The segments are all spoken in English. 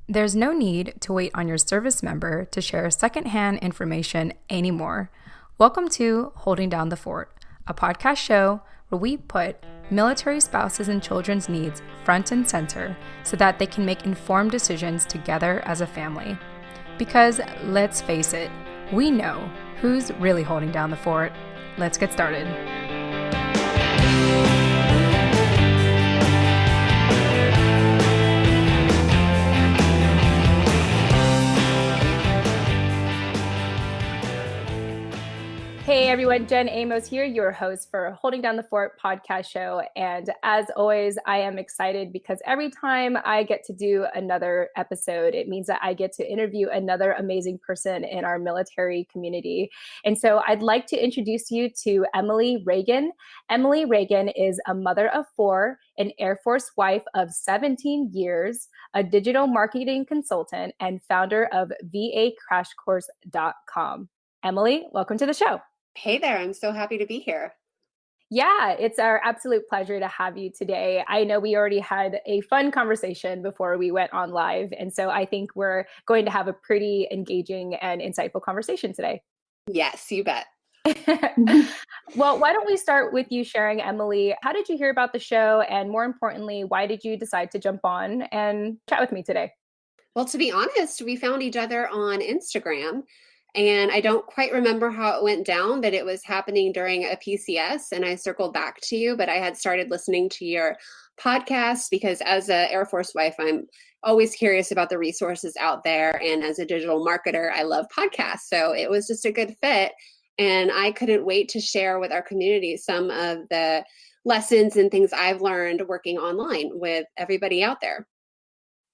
There's no need to wait on your service member to share secondhand information anymore. Welcome to Holding Down the Fort, a podcast show where we put military spouses and children's needs front and center so that they can make informed decisions together as a family. Because let's face it, we know who's really holding down the fort. Let's get started. Hey everyone, Jen Amos here, your host for Holding Down the Fort podcast show. And as always, I am excited because every time I get to do another episode, it means that I get to interview another amazing person in our military community. And so I'd like to introduce you to Emily Reagan. Emily Reagan is a mother of four, an Air Force wife of 17 years, a digital marketing consultant, and founder of vacrashcourse.com. Emily, welcome to the show. Hey there, I'm so happy to be here. Yeah, it's our absolute pleasure to have you today. I know we already had a fun conversation before we went on live, and so I think we're going to have a pretty engaging and insightful conversation today. Yes, you bet. Well, why don't we start with you sharing, Emily, how did you hear about the show? And more importantly, why did you decide to jump on and chat with me today? Well, to be honest, we found each other on Instagram. And I don't quite remember how it went down, but it was happening during a PCS. And I circled back to you, but I had started listening to your podcast because as an Air Force wife, I'm always curious about the resources out there. And as a digital marketer, I love podcasts. So it was just a good fit. And I couldn't wait to share with our community some of the lessons and things I've learned working online with everybody out there.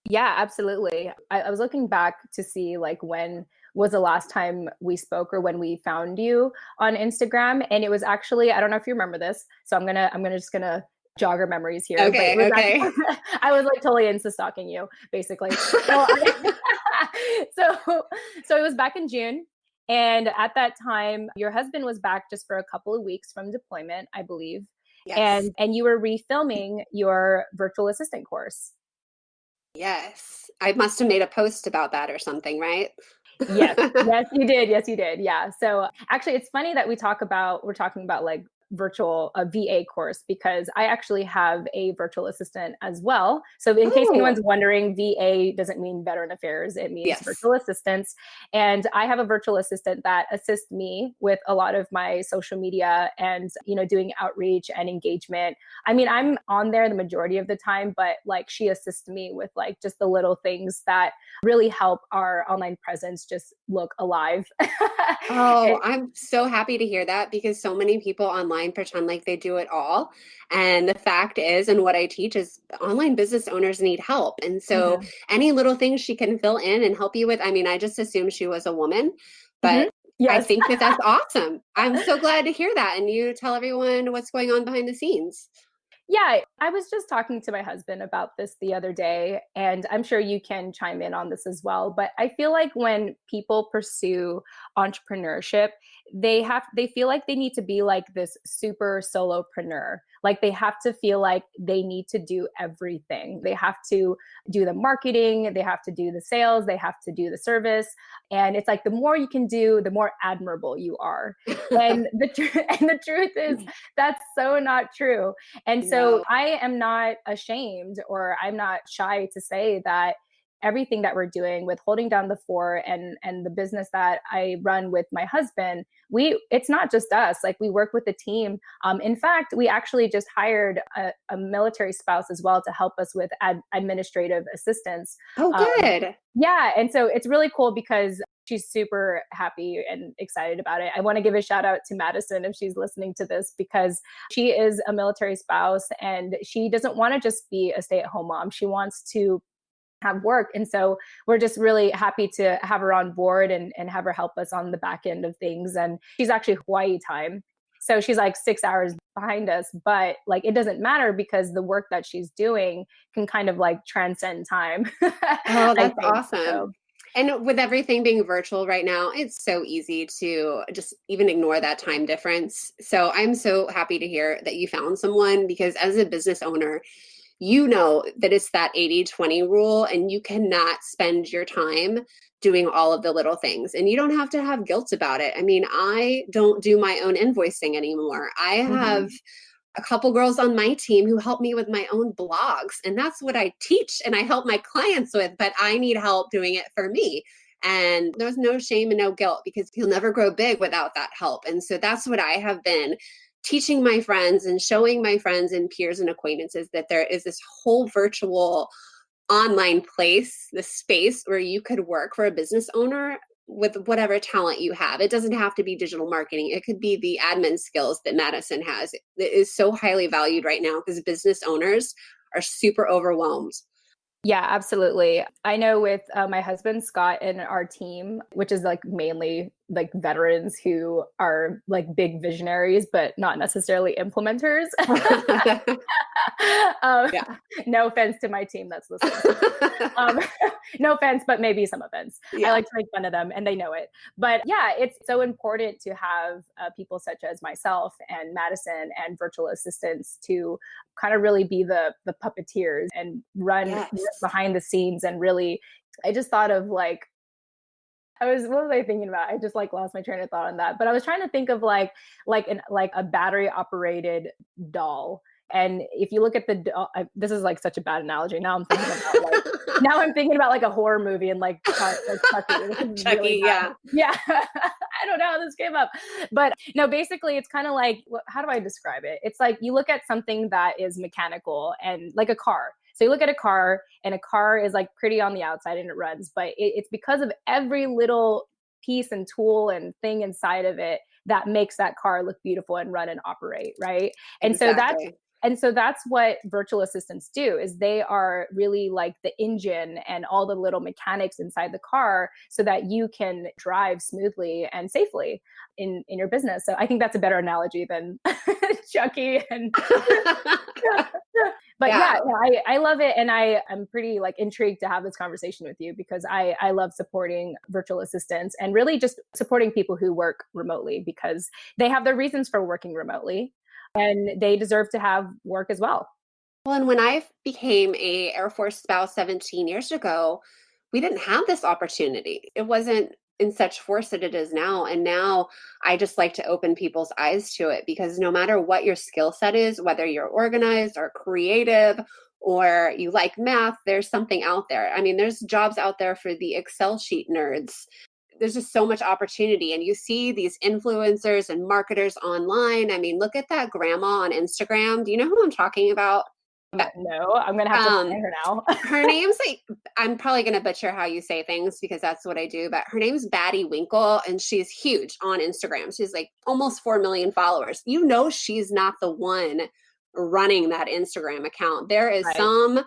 Yeah, absolutely. I was looking back to see when was the last time we spoke or when we found you on Instagram. And it was actually, I don't know if you remember this. So I'm just gonna jog our memories here. Okay. I was totally into stalking you, basically. So it was back in June. And at that time, your husband was back just for a couple of weeks from deployment, I believe. Yes. And you were refilming your virtual assistant course. Yes. I must have made a post about that or something, right? Yes, you did. Yes, you did. Yeah. So actually, it's funny that we're talking about virtual VA course because I actually have a virtual assistant as well. So in case anyone's wondering, VA doesn't mean Veteran Affairs. It means virtual assistants. And I have a virtual assistant that assists me with a lot of my social media and, doing outreach and engagement. I mean, I'm on there the majority of the time, but she assists me with just the little things that really help our online presence just look alive. I'm so happy to hear that because so many people online pretend like they do it all. And the fact is, and what I teach is online business owners need help. And so any little things she can fill in and help you with, I mean, I just assumed she was a woman, but I think that's awesome. I'm so glad to hear that. And you tell everyone what's going on behind the scenes. Yeah, I was just talking to my husband about this the other day, and I'm sure you can chime in on this as well. But I feel like when people pursue entrepreneurship, they feel like they need to be this super solopreneur. Like they have to feel like they need to do everything. They have to do the marketing, they have to do the sales, they have to do the service. And it's the more you can do, the more admirable you are. And the truth is that's so not true. And so I am not ashamed or I'm not shy to say that everything that we're doing with Holding Down the Fort and the business that I run with my husband, it's not just us. We work with a team. In fact, we actually just hired a military spouse as well to help us with administrative assistance. Oh, good. Yeah. And so it's really cool because she's super happy and excited about it. I want to give a shout out to Madison if she's listening to this because she is a military spouse and she doesn't want to just be a stay-at-home mom. She wants to have work. And so we're just really happy to have her on board and have her help us on the back end of things. And she's actually Hawaii time. So she's 6 hours behind us, but it doesn't matter because the work that she's doing can kind of transcend time. Oh, that's awesome. So. And with everything being virtual right now, it's so easy to just even ignore that time difference. So I'm so happy to hear that you found someone because as a business owner, you know that it's that 80-20 rule, and you cannot spend your time doing all of the little things. And you don't have to have guilt about it. I mean, I don't do my own invoicing anymore. I have a couple girls on my team who help me with my own blogs. And that's what I teach and I help my clients with, but I need help doing it for me. And there's no shame and no guilt because you'll never grow big without that help. And so that's what I have been teaching my friends and showing my friends and peers and acquaintances, that there is this whole virtual online place, the space where you could work for a business owner with whatever talent you have. It doesn't have to be digital marketing. It could be the admin skills that Madison has. It is so highly valued right now because business owners are super overwhelmed. Yeah, absolutely. I know with my husband, Scott, and our team, which is like mainly like veterans who are like big visionaries, but not necessarily implementers. Yeah. No offense to my team that's listening. No offense, but maybe some offense. Yeah. I like to make fun of them and they know it. But yeah, it's so important to have people such as myself and Madison and virtual assistants to kind of really be the puppeteers and run behind the scenes. And really, I just thought of like, what was I thinking about? I just like lost my train of thought on that. But I was trying to think of like a battery operated doll. And if you look at this is like such a bad analogy. Now I'm thinking about like a horror movie and like Chucky. Chucky, really yeah. I don't know how this came up, but no, basically it's kind of like, how do I describe it? It's like you look at something that is mechanical and like a car. So you look at a car and a car is like pretty on the outside and it runs, but it's because of every little piece and tool and thing inside of it that makes that car look beautiful and run and operate, right? And exactly. so that's what virtual assistants do, is they are really like the engine and all the little mechanics inside the car so that you can drive smoothly and safely in your business. So I think that's a better analogy than Chucky. And but I love it. And I'm pretty like intrigued to have this conversation with you because I love supporting virtual assistants and really just supporting people who work remotely because they have their reasons for working remotely. And they deserve to have work as well. Well, and when I became a Air Force spouse 17 years ago, we didn't have this opportunity. It wasn't in such force that it is now. And now I just like to open people's eyes to it because no matter what your skill set is, whether you're organized or creative or you like math, there's something out there. I mean, there's jobs out there for the Excel sheet nerds. There's just so much opportunity. And you see these influencers and marketers online. I mean, look at that grandma on Instagram. Do you know who I'm talking about? No, I'm going to have to find her now. Her name's like, I'm probably going to butcher how you say things because that's what I do, but her name's Batty Winkle and she's huge on Instagram. She's like almost 4 million followers. You know, she's not the one running that Instagram account. There is some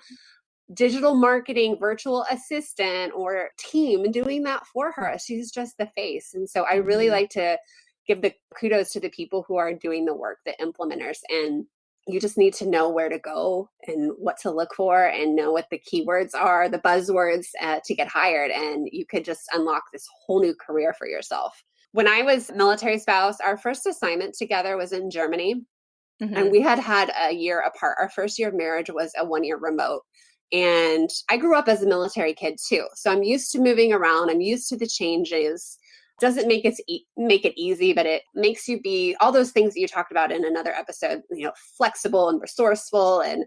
digital marketing virtual assistant or team doing that for her. She's just the face. And so I really like to give the kudos to the people who are doing the work, the implementers. And you just need to know where to go and what to look for and know what the keywords are, the buzzwords to get hired. And you could just unlock this whole new career for yourself. When I was military spouse, our first assignment together was in Germany. And we had a year apart. Our first year of marriage was a 1 year remote. And I grew up as a military kid too. So I'm used to moving around. I'm used to the changes. Doesn't make it easy, but it makes you be all those things that you talked about in another episode, you know, flexible and resourceful. And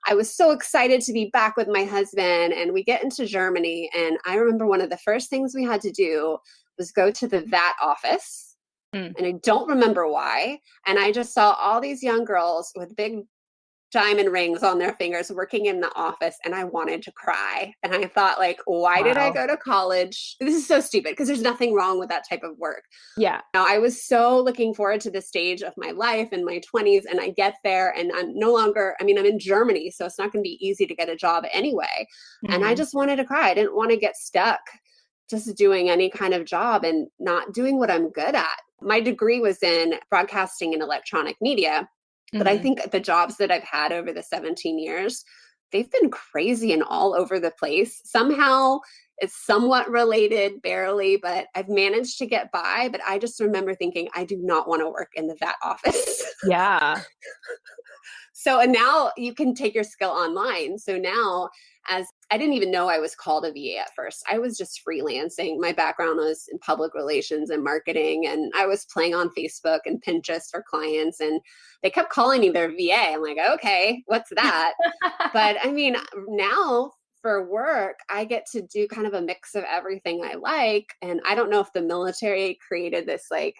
I was so excited to be back with my husband. And we get into Germany. And I remember one of the first things we had to do was go to the VAT office. And I don't remember why. And I just saw all these young girls with big diamond rings on their fingers working in the office, and I wanted to cry. And I thought, like, why did I go to college? This is so stupid because there's nothing wrong with that type of work. Yeah. Now, I was so looking forward to this stage of my life in my 20s, and I get there and I'm no longer, I'm in Germany, so it's not going to be easy to get a job anyway. And I just wanted to cry. I didn't want to get stuck just doing any kind of job and not doing what I'm good at. My degree was in broadcasting and electronic media. But I think the jobs that I've had over the 17 years, they've been crazy and all over the place. Somehow it's somewhat related, barely, but I've managed to get by. But I just remember thinking, I do not want to work in the VAT office. Yeah. and now you can take your skill online. So now, as I didn't even know I was called a VA at first. I was just freelancing. My background was in public relations and marketing, and I was playing on Facebook and Pinterest for clients, and they kept calling me their VA. I'm like, okay, what's that? But I mean, now for work, I get to do kind of a mix of everything I like. And I don't know if the military created this like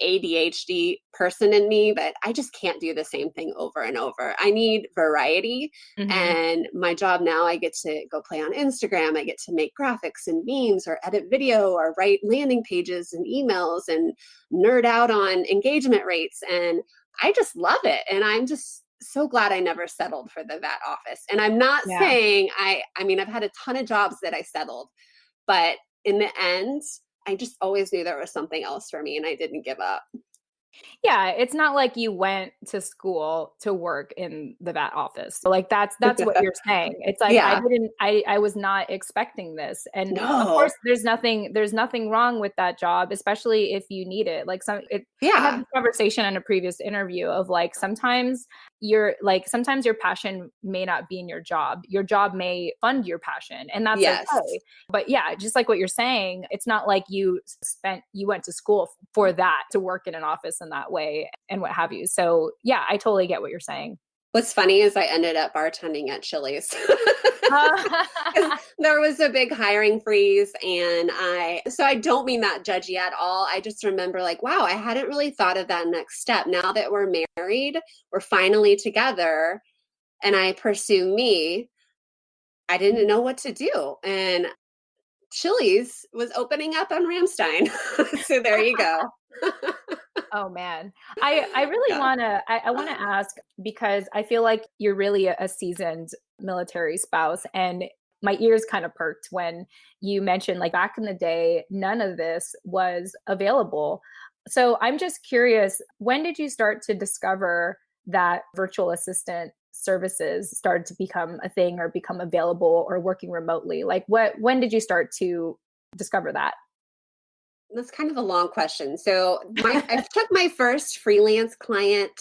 ADHD person in me, but I just can't do the same thing over and over. I need variety. Mhm. And my job now, I get to go play on Instagram. I get to make graphics and memes or edit video or write landing pages and emails and nerd out on engagement rates. And I just love it. And I'm just so glad I never settled for the vet office. And I'm not Yeah. saying I mean, I've had a ton of jobs that I settled, but in the end, I just always knew there was something else for me and I didn't give up. Yeah, it's not like you went to school to work in the vet office. So, like, that's what you're saying. It's like, Yeah. I was not expecting this, and, of course, No. there's nothing wrong with that job, especially if you need it. Like, I had Yeah. this conversation in a previous interview of, like, sometimes your passion may not be in your job. Your job may fund your passion, and that's Yes. okay. But yeah, just like what you're saying, it's not like you went to school for that, to work in an office in that way and what have you. So yeah, I totally get what you're saying. What's funny is I ended up bartending at Chili's. Uh, 'Cause there was a big hiring freeze, and I don't mean that judgy at all. I just remember like, wow, I hadn't really thought of that next step. Now that we're married, we're finally together, and I pursue me, I didn't know what to do. And Chili's was opening up on Ramstein. So there you go. Oh man. I really Yeah. I want to ask, because I feel like you're really a seasoned military spouse, and my ears kind of perked when you mentioned, like, back in the day none of this was available. So I'm just curious, when did you start to discover that virtual assistant services started to become a thing or become available, or working remotely? Like, when did you start to discover that? That's kind of a long question. So I took my first freelance client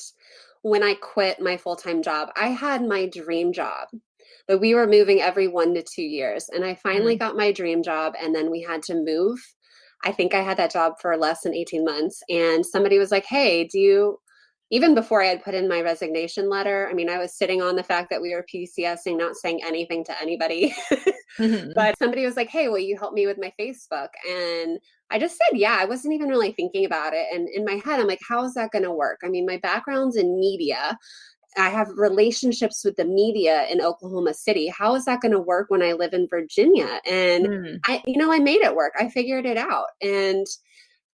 when I quit my full-time job. I had my dream job, but we were moving every 1 to 2 years. And I finally Mm, got my dream job, and then we had to move. I think I had that job for less than 18 months. And somebody was like, hey, even before I had put in my resignation letter, I mean, I was sitting on the fact that we were PCSing, not saying anything to anybody. mhm. But somebody was like, hey, will you help me with my Facebook? And I just said, yeah, I wasn't even really thinking about it. And in my head, I'm like, how is that going to work? I mean, my background's in media. I have relationships with the media in Oklahoma City. How is that going to work when I live in Virginia? And Mm. I made it work. I figured it out. And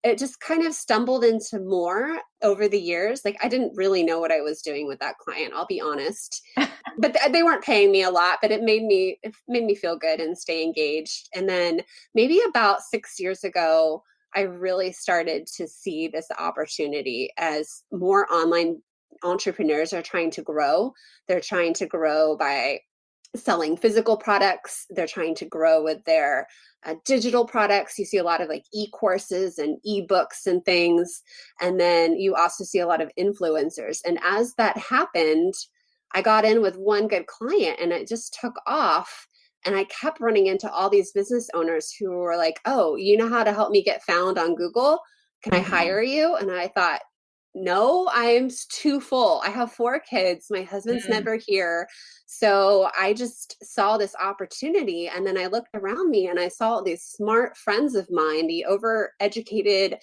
it just kind of stumbled into more over the years. Like I didn't really know what I was doing with that client, I'll be honest. But they weren't paying me a lot, but it made me feel good and stay engaged. And then maybe about 6 years ago, I really started to see this opportunity as more online entrepreneurs are trying to grow. They're trying to grow by selling physical products. They're trying to grow with their digital products. You see a lot of like e-courses and e-books and things. And then you also see a lot of influencers. And as that happened, I got in with one good client and it just took off. And I kept running into all these business owners who were like, oh, you know how to help me get found on Google? Can I Mhm. hire you? And I thought, no, I'm too full. I have 4 kids. My husband's Mm. never here. So I just saw this opportunity. And then I looked around me and I saw these smart friends of mine, the overeducated,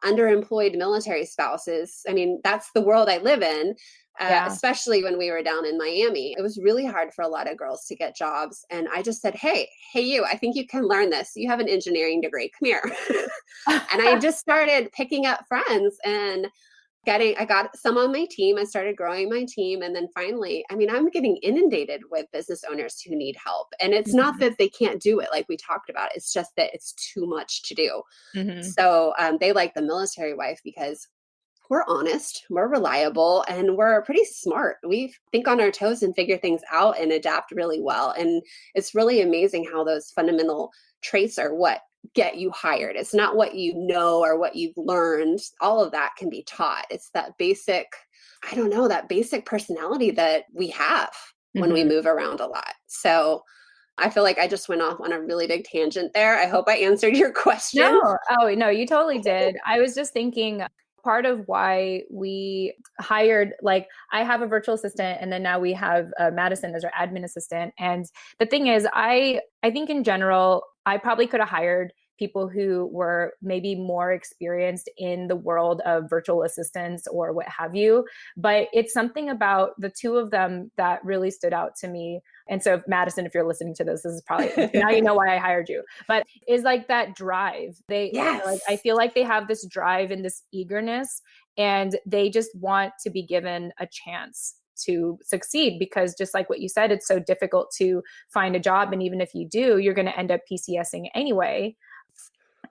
underemployed military spouses. I mean, that's the world I live in, Yeah. especially when we were down in Miami. It was really hard for a lot of girls to get jobs. And I just said, hey, you, I think you can learn this. You have an engineering degree. Come here. And I just started picking up friends and I got some on my team. I started growing my team. And then finally, I mean, I'm getting inundated with business owners who need help. And it's not Mhm. that they can't do it like we talked about. It's just that it's too much to do. Mhm. So they like the military wife because we're honest, we're reliable, and we're pretty smart. We think on our toes and figure things out and adapt really well. And it's really amazing how those fundamental traits are what get you hired. It's not what you know or what you've learned. All of that can be taught. It's that basic I don't know, that basic personality that we have when we Mhm. move around a lot. So I feel like I just went off on a really big tangent there. I hope I answered your question. No. Oh, no, you totally did. I was just thinking part of why we hired, like, I have a virtual assistant, and then now we have Madison as our admin assistant. And the thing is, I think in general, I probably could have hired people who were maybe more experienced in the world of virtual assistants or what have you. But it's something about the two of them that really stood out to me. And so, Madison, if you're listening to this is probably now you know why I hired you. But is like that drive. They like, I Yes. feel like they have this drive and this eagerness, and they just want to be given a chance to succeed, because just like what you said, it's so difficult to find a job, and even if you do, you're going to end up PCSing anyway.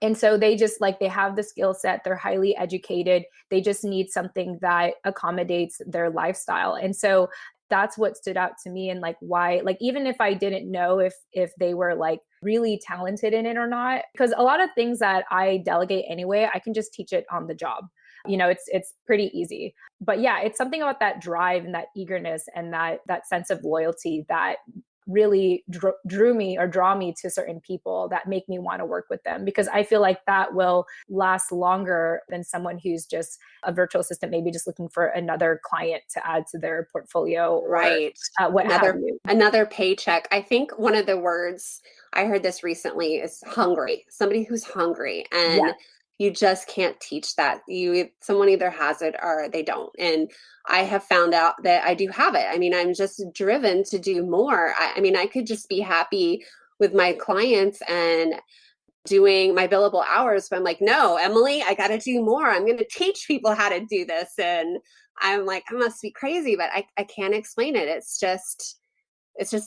And so they just like, they have the skill set, they're highly educated, they just need something that accommodates their lifestyle. And so that's what stood out to me, and like why, like, even if I didn't know if they were like really talented in it or not, because a lot of things that I delegate anyway, I can just teach it on the job. It's pretty easy. But yeah, it's something about that drive and that eagerness and that sense of loyalty that really drew me or draw me to certain people that make me want to work with them, because I feel like that will last longer than someone who's just a virtual assistant, maybe just looking for another client to add to their portfolio or Right. what have Another you. another paycheck. I think one of the words I heard this recently is hungry. Somebody who's hungry, Yeah. and you just can't teach that. Someone either has it or they don't. And I have found out that I do have it. I mean, I'm just driven to do more. I mean, I could just be happy with my clients and doing my billable hours, but I'm like, no, Emily, I got to do more. I'm going to teach people how to do this. And I'm like, I must be crazy, but I can't explain it. It's just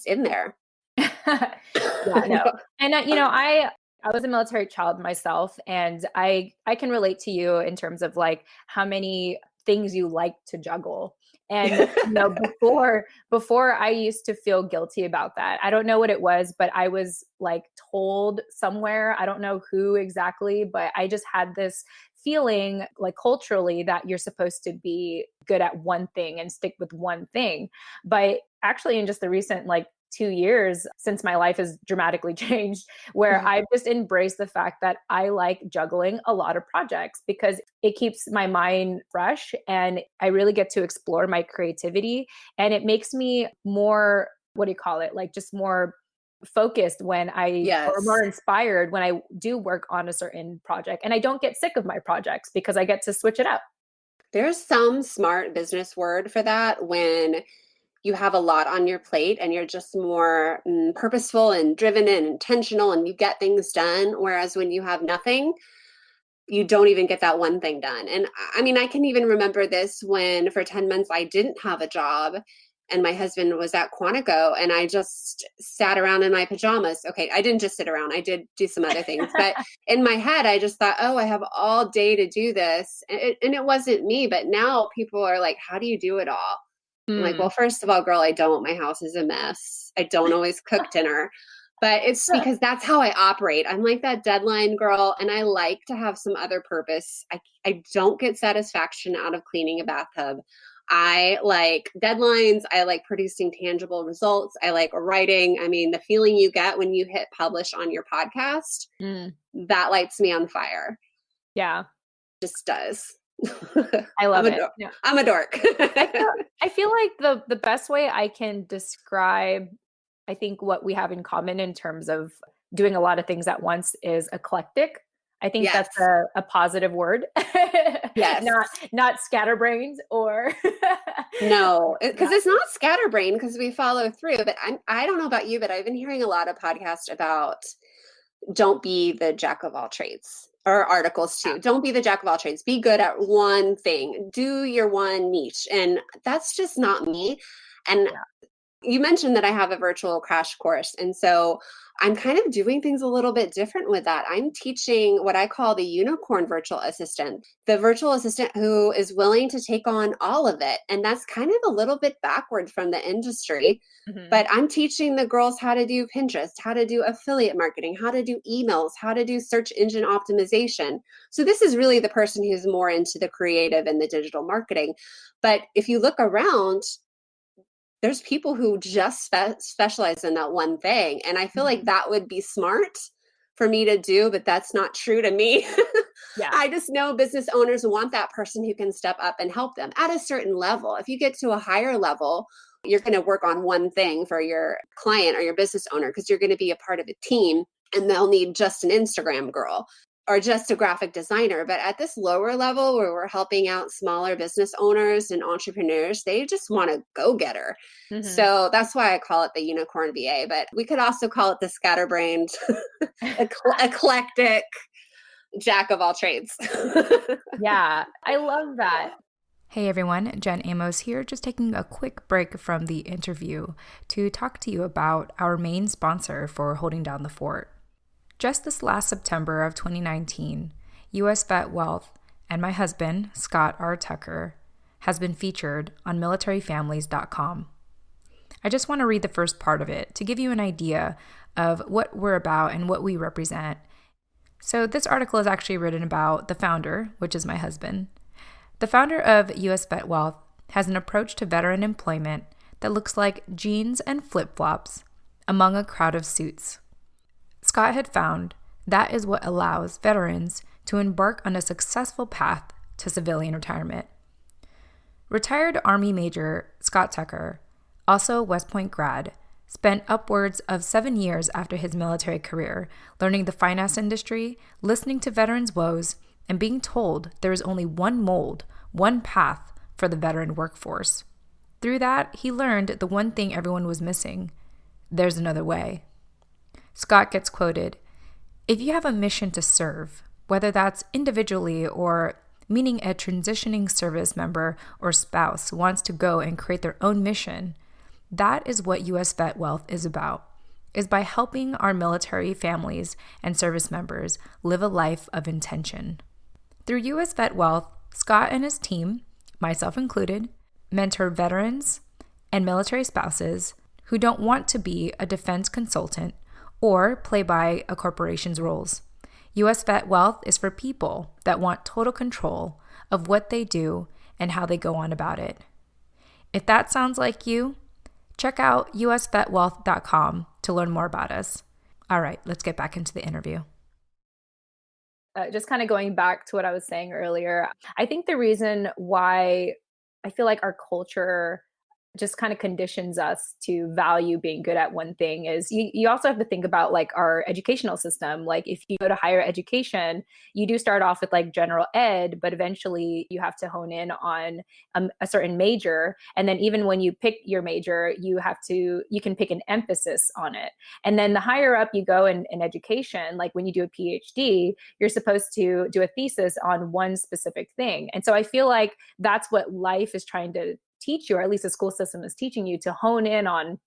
in there. Yeah, no. And I was a military child myself, and I can relate to you in terms of like how many things you like to juggle. And before I used to feel guilty about that. I don't know what it was, but I was like told somewhere, I don't know who exactly, but I just had this feeling like culturally that you're supposed to be good at one thing and stick with one thing. But actually in just the recent like 2 years since my life has dramatically changed, where I've just embraced the fact that I like juggling a lot of projects because it keeps my mind fresh and I really get to explore my creativity. And it makes me more, what do you call it? Like just more focused or more Yes. inspired when I do work on a certain project. And I don't get sick of my projects because I get to switch it up. There's some smart business word for that when you have a lot on your plate and you're just more purposeful and driven and intentional and you get things done. Whereas when you have nothing, you don't even get that one thing done. And I mean, I can even remember this when for 10 months I didn't have a job and my husband was at Quantico and I just sat around in my pajamas. Okay, I didn't just sit around, I did do some other things. But in my head, I just thought, oh, I have all day to do this. And it wasn't me. But now people are like, how do you do it all? I'm like, Hmm. well, first of all, girl, I don't. My house is a mess. I don't always cook dinner. But it's because that's how I operate. I'm like that deadline girl, and I like to have some other purpose. I don't get satisfaction out of cleaning a bathtub. I like deadlines. I like producing tangible results. I like writing. I mean, the feeling you get when you hit publish on your podcast, Mm. that lights me on fire. Yeah, Just does. I I'm love a it. dork. Yeah. I'm a dork. I feel I feel like the best way I can describe, I think, what we have in common in terms of doing a lot of things at once is eclectic. I think Yes. that's a positive word. Yes. Not scatterbrained or No, yeah. because it's not scatterbrain because we follow through. But I don't know about you, but I've been hearing a lot of podcasts about don't be the jack of all trades or articles too. Don't be the jack of all trades. Be good at one thing. Do your one niche. And that's just not me. And Yeah. You mentioned that I have a virtual crash course. And so I'm kind of doing things a little bit different with that. I'm teaching what I call the unicorn virtual assistant, the virtual assistant who is willing to take on all of it. And that's kind of a little bit backward from the industry. Mhm. But I'm teaching the girls how to do Pinterest, how to do affiliate marketing, how to do emails, how to do search engine optimization. So this is really the person who's more into the creative and the digital marketing. But if you look around, there's people who just specialize in that one thing. And I feel like Mhm. that would be smart for me to do, but that's not true to me. Yeah. I just know business owners want that person who can step up and help them at a certain level. If you get to a higher level, you're going to work on one thing for your client or your business owner because you're going to be a part of a team and they'll need just an Instagram girl or just a graphic designer. But at this lower level where we're helping out smaller business owners and entrepreneurs, they just want a go-getter. Mhm. So that's why I call it the unicorn VA, but we could also call it the scatterbrained, eclectic jack of all trades. Yeah, I love that. Hey everyone, Jen Amos here, just taking a quick break from the interview to talk to you about our main sponsor for Holding Down the Fort. Just this last September of 2019, US Vet Wealth and my husband, Scott R. Tucker, has been featured on militaryfamilies.com. I just want to read the first part of it to give you an idea of what we're about and what we represent. So this article is actually written about the founder, which is my husband. The founder of US Vet Wealth has an approach to veteran employment that looks like jeans and flip-flops among a crowd of suits. Scott had found that is what allows veterans to embark on a successful path to civilian retirement. Retired Army Major Scott Tucker, also a West Point grad, spent upwards of 7 years after his military career learning the finance industry, listening to veterans' woes, and being told there is only one mold, one path for the veteran workforce. Through that, he learned the one thing everyone was missing: there's another way. Scott gets quoted, "If you have a mission to serve, whether that's individually or meaning a transitioning service member or spouse wants to go and create their own mission, that is what US Vet Wealth is about, is by helping our military families and service members live a life of intention." Through US Vet Wealth, Scott and his team, myself included, mentor veterans and military spouses who don't want to be a defense consultant or play by a corporation's rules. US Vet Wealth is for people that want total control of what they do and how they go on about it. If that sounds like you, check out usvetwealth.com to learn more about us. All right, let's get back into the interview. Just kind of going back to what I was saying earlier, I think the reason why I feel like our culture just kind of conditions us to value being good at one thing is you also have to think about like our educational system. Like if you go to higher education, you do start off with like general ed, but eventually you have to hone in on a certain major. And then even when you pick your major, you can pick an emphasis on it. And then the higher up you go in education, like when you do a PhD, you're supposed to do a thesis on one specific thing. And so I feel like that's what life is trying to teach you, or at least the school system is teaching you, to hone in on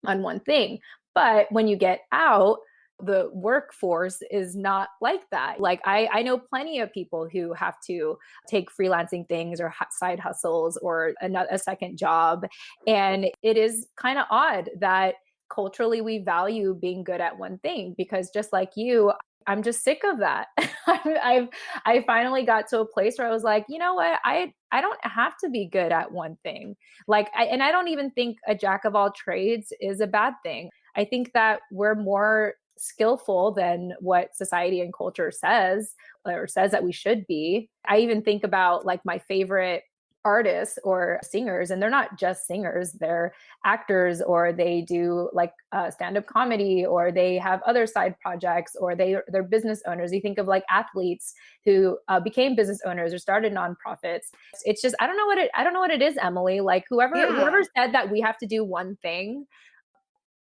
one thing. But when you get out, the workforce is not like that. Like I know plenty of people who have to take freelancing things or side hustles or a second job. And it is kind of odd that culturally we value being good at one thing, because just like you, I'm just sick of that. I finally got to a place where I was like, you know what? I don't have to be good at one thing. And I don't even think a jack of all trades is a bad thing. I think that we're more skillful than what society and culture says that we should be. I even think about like my favorite artists or singers, and they're not just singers, they're actors, or they do like stand-up comedy, or they have other side projects, or they're business owners. You think of like athletes who became business owners or started nonprofits. It's just I don't know what it is, Emily. Like whoever said that we have to do one thing,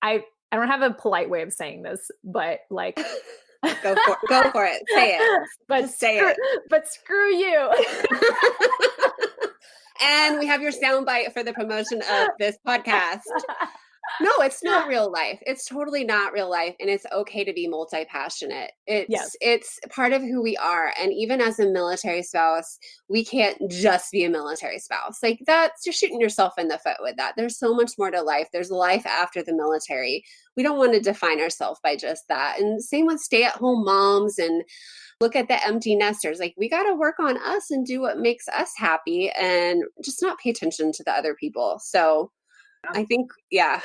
I don't have a polite way of saying this, but like Go for it. Say it. But Just say it. But screw you. And we have your soundbite for the promotion of this podcast. No, it's not real life. It's totally not real life. And it's okay to be multi-passionate. Yes. It's part of who we are. And even as a military spouse, we can't just be a military spouse. Like that's you're shooting yourself in the foot with that. There's so much more to life. There's life after the military. We don't want to define ourselves by just that. And same with stay-at-home moms and look at the empty nesters. Like we got to work on us and do what makes us happy and just not pay attention to the other people. So I think, yeah,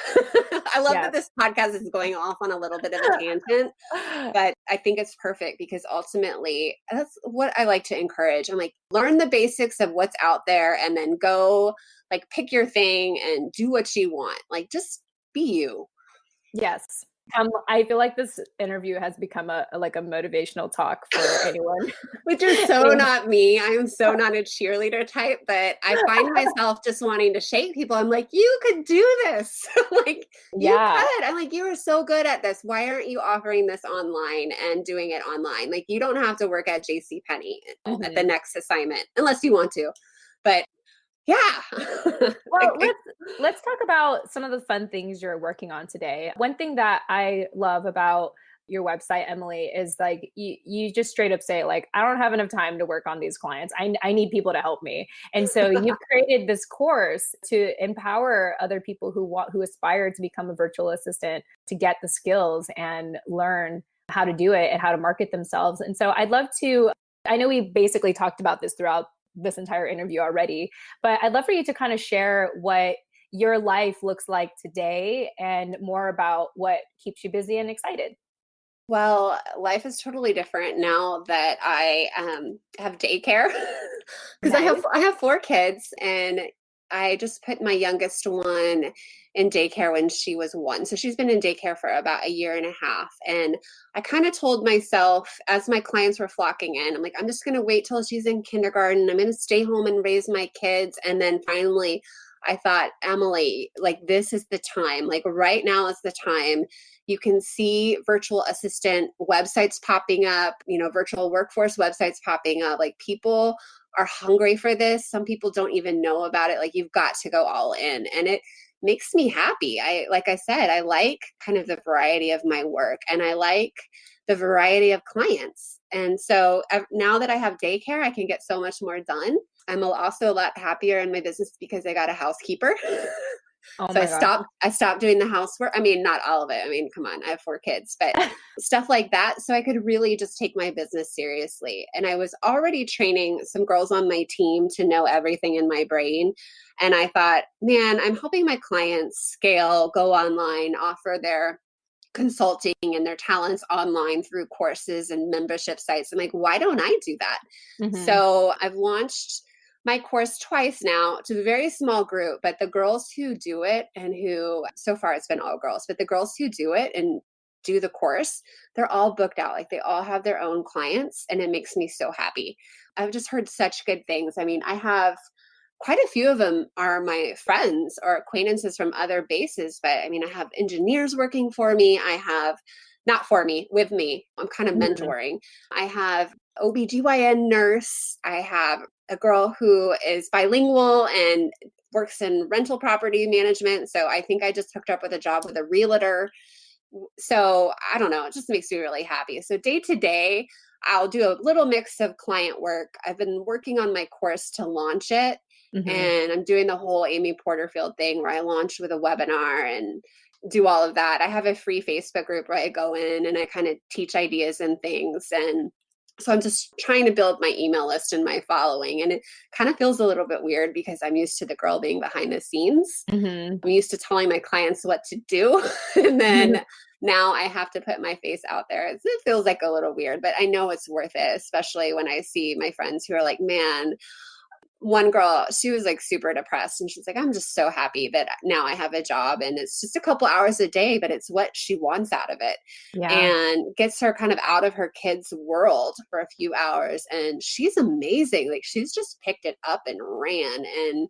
I love that this podcast is going off on a little bit of a tangent, but I think it's perfect because ultimately that's what I like to encourage. I'm like, learn the basics of what's out there and then go like pick your thing and do what you want. Like just be you. Yes. I feel like this interview has become a motivational talk for anyone. Which is so not me. I am so not a cheerleader type, but I find myself just wanting to shake people. I'm like, you could do this. Like, you could. I'm like, you are so good at this. Why aren't you offering this online and doing it online? Like, you don't have to work at JCPenney at the next assignment unless you want to. But yeah. Well, let's talk about some of the fun things you're working on today. One thing that I love about your website, Emily, is like you just straight up say like, I don't have enough time to work on these clients. I need people to help me. And so you've created this course to empower other people who aspire to become a virtual assistant to get the skills and learn how to do it and how to market themselves. And so I know we basically talked about this throughout this entire interview already, but I'd love for you to kind of share what your life looks like today and more about what keeps you busy and excited. Well, life is totally different now that I have daycare because I have 4 kids and I just put my youngest one in daycare when she was 1. So she's been in daycare for about a year and a half. And I kind of told myself as my clients were flocking in, I'm like, I'm just going to wait till she's in kindergarten. I'm going to stay home and raise my kids. And then finally, I thought, Emily, like this is the time. Like right now is the time. You can see virtual assistant websites popping up, virtual workforce websites popping up. Like people are hungry for this. Some people don't even know about it. Like you've got to go all in. And it makes me happy. Like I said, I like kind of the variety of my work and I like the variety of clients. And so now that I have daycare, I can get so much more done. I'm also a lot happier in my business because I got a housekeeper. Oh so I stopped doing the housework. I mean, not all of it. I mean, come on, I have 4 kids, but stuff like that. So I could really just take my business seriously. And I was already training some girls on my team to know everything in my brain. And I thought, man, I'm helping my clients scale, go online, offer their consulting and their talents online through courses and membership sites. I'm like, why don't I do that? Mm-hmm. So I've launched my course twice now to a very small group, but the girls who do it and so far it's been all girls, but the girls who do it and do the course, they're all booked out. Like they all have their own clients and it makes me so happy. I've just heard such good things. I mean, I have quite a few of them are my friends or acquaintances from other bases, but I mean, I have engineers working for me. I have not for me, with me. I'm kind of mentoring. I have OBGYN nurse. I have a girl who is bilingual and works in rental property management. So I think I just hooked up with a job with a realtor. So I don't know, it just makes me really happy. So day to day, I'll do a little mix of client work. I've been working on my course to launch it. Mm-hmm. And I'm doing the whole Amy Porterfield thing where I launch with a webinar and do all of that. I have a free Facebook group where I go in and I kind of teach ideas and things. And so I'm just trying to build my email list and my following. And it kind of feels a little bit weird because I'm used to the girl being behind the scenes. Mm-hmm. I'm used to telling my clients what to do. And then now I have to put my face out there. It feels like a little weird, but I know it's worth it, especially when I see my friends who are like, man, one girl, she was like super depressed and she's like, I'm just so happy that now I have a job and it's just a couple hours a day, but it's what she wants out of it and gets her kind of out of her kids' world for a few hours. And she's amazing. Like she's just picked it up and ran and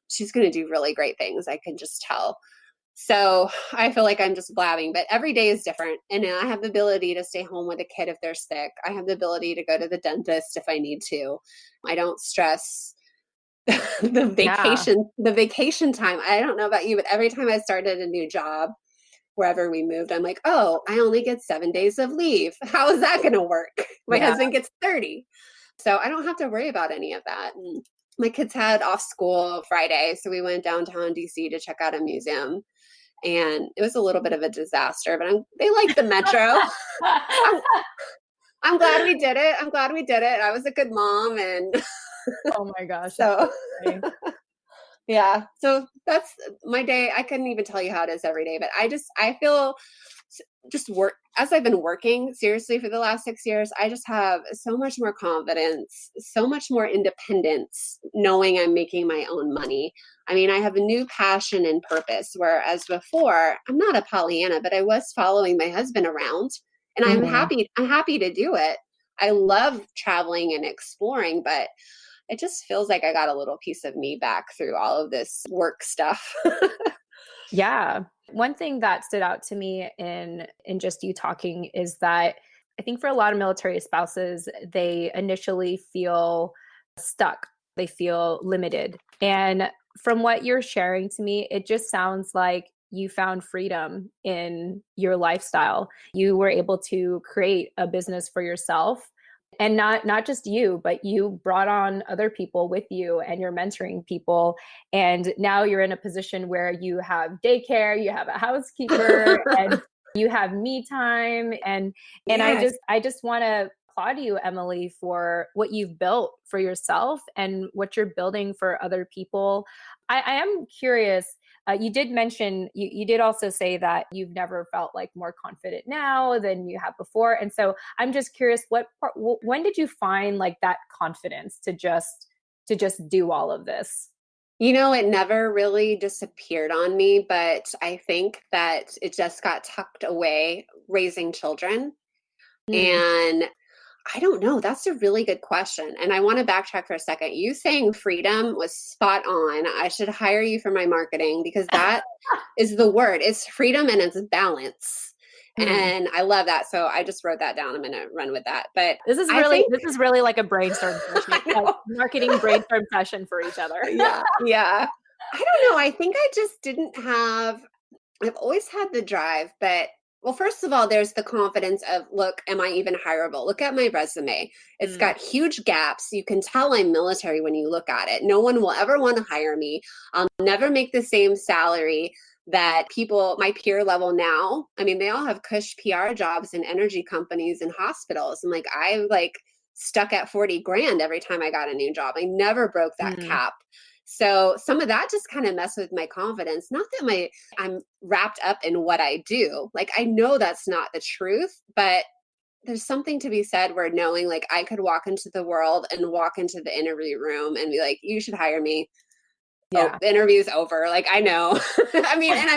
she's going to do really great things. I can just tell. So I feel like I'm just blabbing, but every day is different. And I have the ability to stay home with a kid if they're sick. I have the ability to go to the dentist if I need to. I don't stress Yeah. The vacation time. I don't know about you, but every time I started a new job, wherever we moved, I'm like, oh, I only get 7 days of leave. How is that going to work? My Yeah. husband gets 30. So I don't have to worry about any of that. And my kids had off school Friday. So we went downtown DC to check out a museum. And it was a little bit of a disaster, but they like the metro. I'm, I'm glad we did it. I'm glad we did it. I was a good mom. And Oh my gosh, that's so so funny. yeah, so that's my day. I couldn't even tell you how it is every day, but I feel just work as I've been working seriously for the last 6 years. I just have so much more confidence, so much more independence, knowing I'm making my own money. I mean, I have a new passion and purpose, whereas before I'm not a Pollyanna, but I was following my husband around, and Mhm. I'm happy to do it. I love traveling and exploring, but it just feels like I got a little piece of me back through all of this work stuff. Yeah. One thing that stood out to me in just you talking is that I think for a lot of military spouses, they initially feel stuck. They feel limited. And from what you're sharing to me, it just sounds like you found freedom in your lifestyle. You were able to create a business for yourself, and not just you, but you brought on other people with you and you're mentoring people, and now you're in a position where you have daycare, you have a housekeeper, and you have me time. And Yes. I just want to applaud you, Emily, for what you've built for yourself and what you're building for other people. I am curious. You did mention, you did also say that you've never felt like more confident now than you have before. And so I'm just curious, when did you find like that confidence to just do all of this? It never really disappeared on me, but I think that it just got tucked away raising children. Mm. And I don't know. That's a really good question. And I want to backtrack for a second. You saying freedom was spot on. I should hire you for my marketing because that is the word. It's freedom and it's balance. Hmm. And I love that. So I just wrote that down. I'm going to run with that. But I think, This is really like a brainstorm session, I like know. marketing brainstorm session for each other. Yeah. Yeah. I don't know. I think I just didn't have, I've always had the drive, but well, first of all, there's the confidence of, look, am I even hireable? Look at my resume. It's Mm. got huge gaps. You can tell I'm military when you look at it. No one will ever want to hire me. I'll never make the same salary that people, my peer level now. I mean, they all have cush PR jobs in energy companies and hospitals. And like, I like stuck at 40 grand every time I got a new job. I never broke that Mm. cap. So some of that just kind of messed with my confidence. Not that I'm wrapped up in what I do. Like I know that's not the truth, but there's something to be said where knowing like I could walk into the world and walk into the interview room and be like, you should hire me. Oh, Yeah. the interview's over. Like I know. I mean, and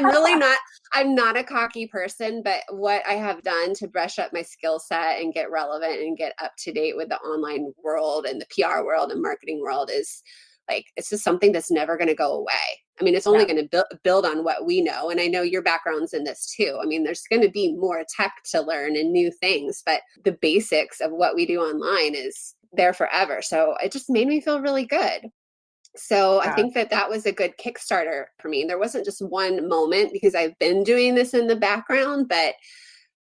I'm not a cocky person, but what I have done to brush up my skill set and get relevant and get up to date with the online world and the PR world and marketing world is like, it's just something that's never going to go away. I mean, it's only Yeah. going to build on what we know. And I know your background's in this too. I mean, there's going to be more tech to learn and new things, but the basics of what we do online is there forever. So it just made me feel really good. So I Yeah. think that that was a good Kickstarter for me. There wasn't just one moment because I've been doing this in the background, but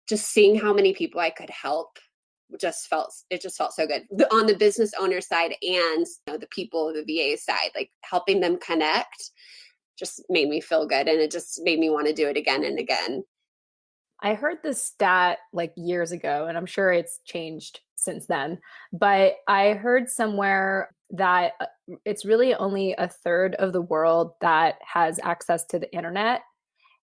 just seeing how many people I could help just felt so good on the business owner side and the people, the VA side, like helping them connect just made me feel good. And it just made me want to do it again and again. I heard this stat like years ago, and I'm sure it's changed since then. But I heard somewhere that it's really only a third of the world that has access to the internet,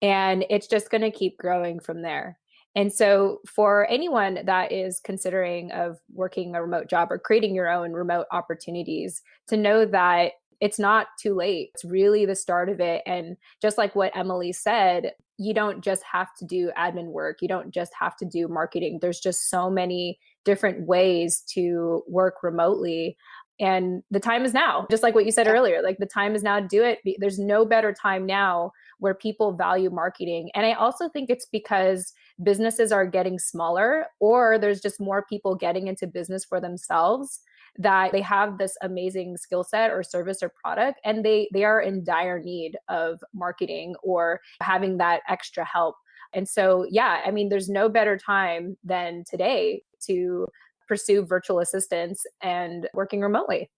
and it's just going to keep growing from there. And so for anyone that is considering of working a remote job or creating your own remote opportunities, to know that it's not too late. It's really the start of it. And just like what Emily said, you don't just have to do admin work. You don't just have to do marketing. There's just so many different ways to work remotely. And the time is now, just like what you said Yeah. earlier, like the time is now to do it. There's no better time now where people value marketing. And I also think it's because businesses are getting smaller, or there's just more people getting into business for themselves, that they have this amazing skill set or service or product, and they are in dire need of marketing or having that extra help. And so, yeah, I mean, there's no better time than today to pursue virtual assistants and working remotely.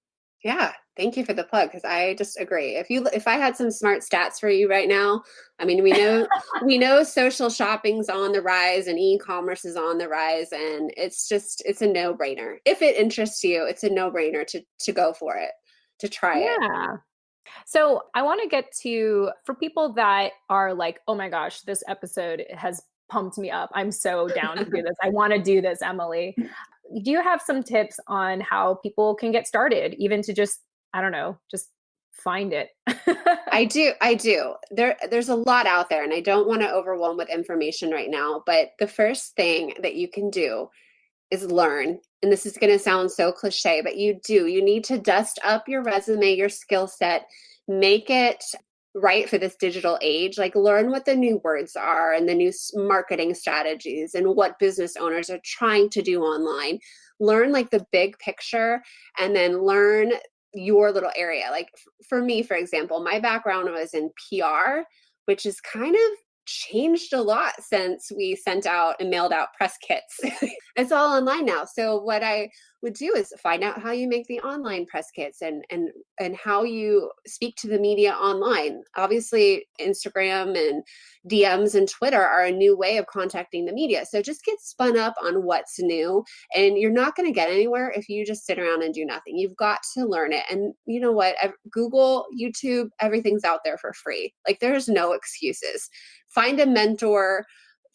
Yeah, thank you for the plug because I just agree. If I had some smart stats for you right now, I mean, we know social shopping's on the rise and e-commerce is on the rise, and it's a no-brainer. If it interests you, it's a no-brainer to go for it, to try it. Yeah. So I want to get to, for people that are like, oh my gosh, this episode has pumped me up. I'm so down to do this. I want to do this, Emily. Do you have some tips on how people can get started, even to just, I don't know, just find it? I do. There's a lot out there, and I don't want to overwhelm with information right now. But the first thing that you can do is learn. And this is going to sound so cliche, but you need to dust up your resume, your skill set, make it right for this digital age. Like, learn what the new words are and the new marketing strategies and what business owners are trying to do online. Learn like the big picture, and then learn your little area. Like for me, for example, my background was in PR, which has kind of changed a lot since we sent out and mailed out press kits. It's all online now. So what I would do is find out how you make the online press kits and how you speak to the media online. Obviously, Instagram and DMs and Twitter are a new way of contacting the media. So just get spun up on what's new, and you're not going to get anywhere if you just sit around and do nothing. You've got to learn it. And you know what? Google, YouTube, everything's out there for free. Like, there's no excuses. Find a mentor,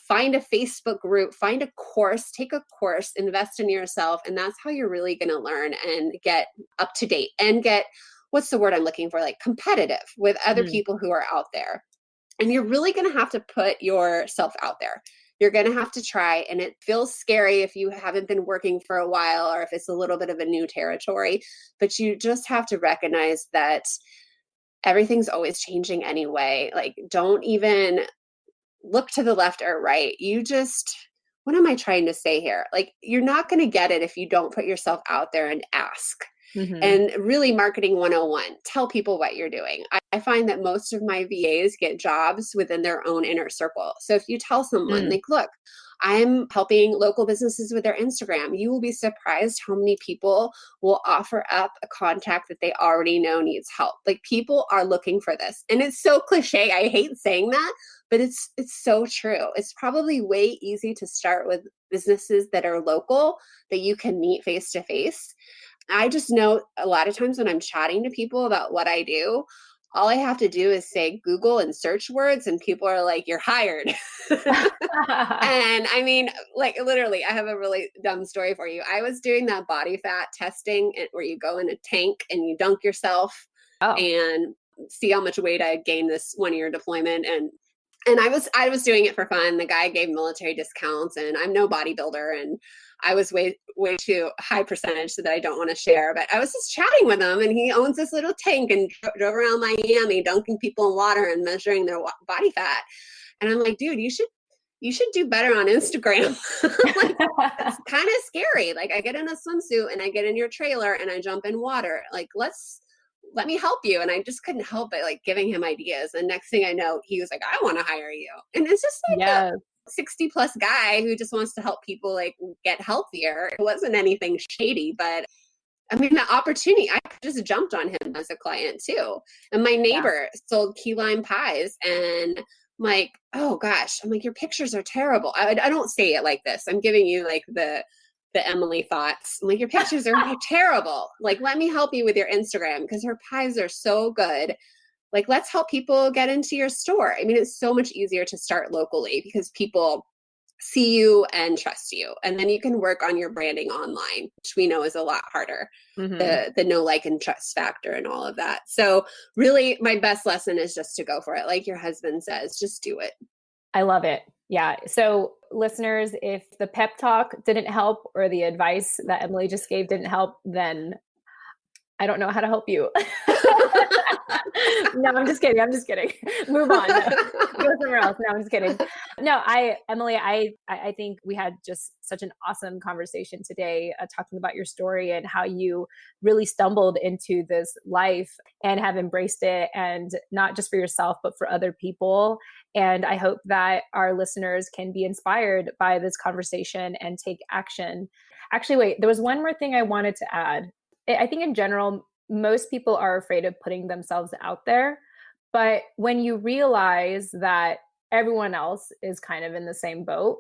find a Facebook group, find a course, take a course, invest in yourself. And that's how you're really going to learn and get up to date and get, what's the word I'm looking for? Like competitive with other people who are out there. And you're really going to have to put yourself out there. You're going to have to try. And it feels scary if you haven't been working for a while or if it's a little bit of a new territory. But you just have to recognize that everything's always changing anyway. Like, don't even look to the left or right. What am I trying to say here? Like, you're not going to get it if you don't put yourself out there and ask. And really, marketing 101, tell people what you're doing. I find that most of my VAs get jobs within their own inner circle. So if you tell someone like, look, I'm helping local businesses with their Instagram, you will be surprised how many people will offer up a contact that they already know needs help. Like, people are looking for this. And it's so cliche. I hate saying that, but it's so true. It's probably way easy to start with businesses that are local that you can meet face to face. I just know a lot of times when I'm chatting to people about what I do, all I have to do is say Google and search words, and people are like, you're hired. And I mean, like, literally, I have a really dumb story for you. I was doing that body fat testing where you go in a tank and you dunk yourself and see how much weight I gained this 1 year deployment. And I was doing it for fun. The guy gave military discounts, and I'm no bodybuilder, and I was way too high percentage so that I don't want to share. But I was just chatting with him, and he owns this little tank and drove around Miami dunking people in water and measuring their body fat. And I'm like, dude, you should do better on Instagram. Like, it's kind of scary. Like, I get in a swimsuit and I get in your trailer and I jump in water. Like, let me help you. And I just couldn't help it, like, giving him ideas. And next thing I know, he was like, I want to hire you. And it's just like a 60 plus guy who just wants to help people like get healthier. It wasn't anything shady, but I mean, the opportunity, I just jumped on him as a client too. And my neighbor sold key lime pies, and I'm like, oh gosh, I'm like, your pictures are terrible. I don't say it like this. I'm giving you like the Emily thoughts. I'm like, your pictures are terrible. Like, let me help you with your Instagram because her pies are so good. Like, let's help people get into your store. I mean, it's so much easier to start locally because people see you and trust you. And then you can work on your branding online, which we know is a lot harder. The know, like, and trust factor and all of that. So really, my best lesson is just to go for it. Like your husband says, just do it. I love it. Yeah. So listeners, if the pep talk didn't help or the advice that Emily just gave didn't help, then I don't know how to help you. No, I'm just kidding. I'm just kidding. Move on. No, go somewhere else. No, I'm just kidding. No, Emily, I think we had just such an awesome conversation today, talking about your story and how you really stumbled into this life and have embraced it, and not just for yourself, but for other people. And I hope that our listeners can be inspired by this conversation and take action. Actually, wait, there was one more thing I wanted to add. I think in general, most people are afraid of putting themselves out there. But when you realize that everyone else is kind of in the same boat,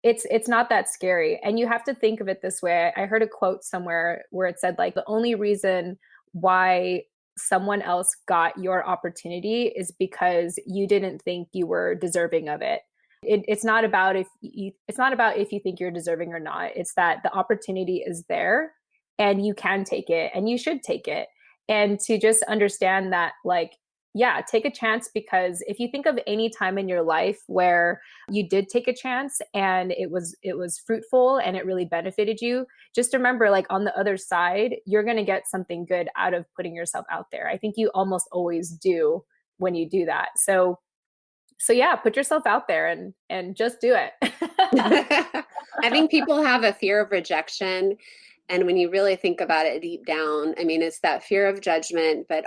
it's not that scary. And you have to think of it this way. I heard a quote somewhere where it said, like, the only reason why someone else got your opportunity is because you didn't think you were deserving of it. It's not about if you think you're deserving or not. It's that the opportunity is there and you can take it and you should take it. And to just understand that, like, yeah, take a chance, because if you think of any time in your life where you did take a chance and it was fruitful and it really benefited you, just remember, like, on the other side, you're going to get something good out of putting yourself out there. I think you almost always do when you do that. So yeah, put yourself out there and just do it. I think people have a fear of rejection. And when you really think about it deep down, I mean, it's that fear of judgment. But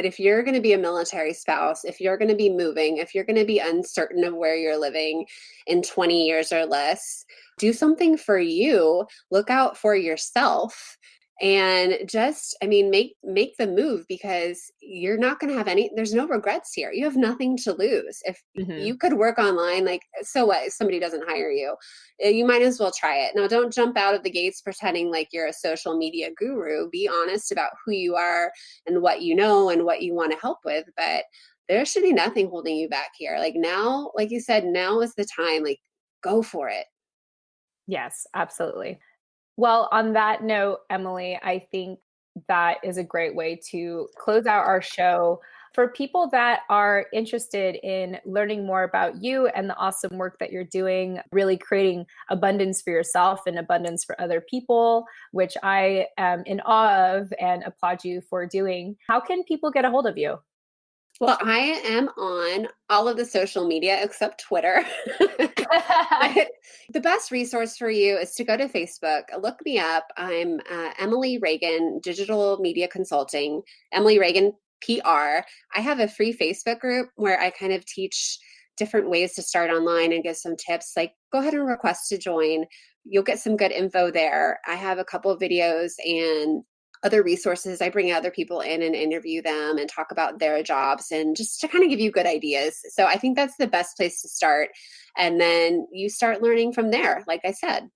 if you're going to be a military spouse, if you're going to be moving, if you're going to be uncertain of where you're living in 20 years or less, do something for you. Look out for yourself. And just, I mean, make the move, because you're not going to have there's no regrets here. You have nothing to lose. If you could work online, like, so what if somebody doesn't hire you? You might as well try it. Now, don't jump out of the gates pretending like you're a social media guru. Be honest about who you are and what you know and what you want to help with. But there should be nothing holding you back here. Like, now, like you said, now is the time. Like, go for it. Yes, absolutely. Well, on that note, Emily, I think that is a great way to close out our show. For people that are interested in learning more about you and the awesome work that you're doing, really creating abundance for yourself and abundance for other people, which I am in awe of and applaud you for doing, how can people get a hold of you? Well, I am on all of the social media except Twitter. The best resource for you is to go to Facebook. Look me up. I'm Emily Reagan, Digital Media Consulting, Emily Reagan PR. I have a free Facebook group where I kind of teach different ways to start online and give some tips. Like, go ahead and request to join. You'll get some good info there. I have a couple of videos and other resources. I bring other people in and interview them and talk about their jobs, and just to kind of give you good ideas. So I think that's the best place to start. And then you start learning from there, like I said.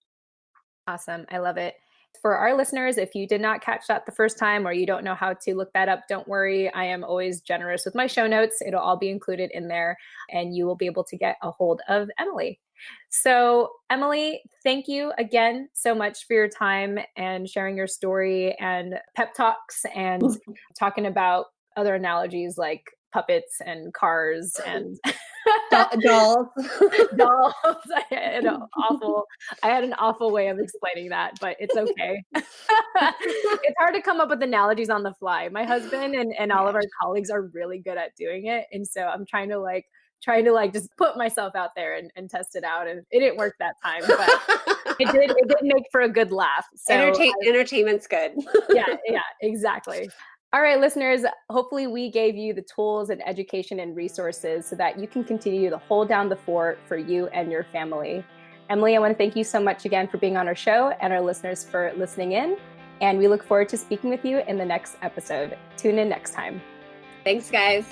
Awesome. I love it. For our listeners, if you did not catch that the first time or you don't know how to look that up, don't worry. I am always generous with my show notes. It'll all be included in there, and you will be able to get a hold of Emily. So, Emily, thank you again so much for your time and sharing your story and pep talks and talking about other analogies like puppets and cars and dolls. Dolls. I had an awful way of explaining that, but it's okay. It's hard to come up with analogies on the fly. My husband and all of our colleagues are really good at doing it. And so I'm trying to just put myself out there and test it out. And it didn't work that time, but it did make for a good laugh. So Entertainment's good. yeah, exactly. All right, listeners, hopefully we gave you the tools and education and resources so that you can continue to hold down the fort for you and your family. Emily, I want to thank you so much again for being on our show, and our listeners for listening in. And we look forward to speaking with you in the next episode. Tune in next time. Thanks, guys.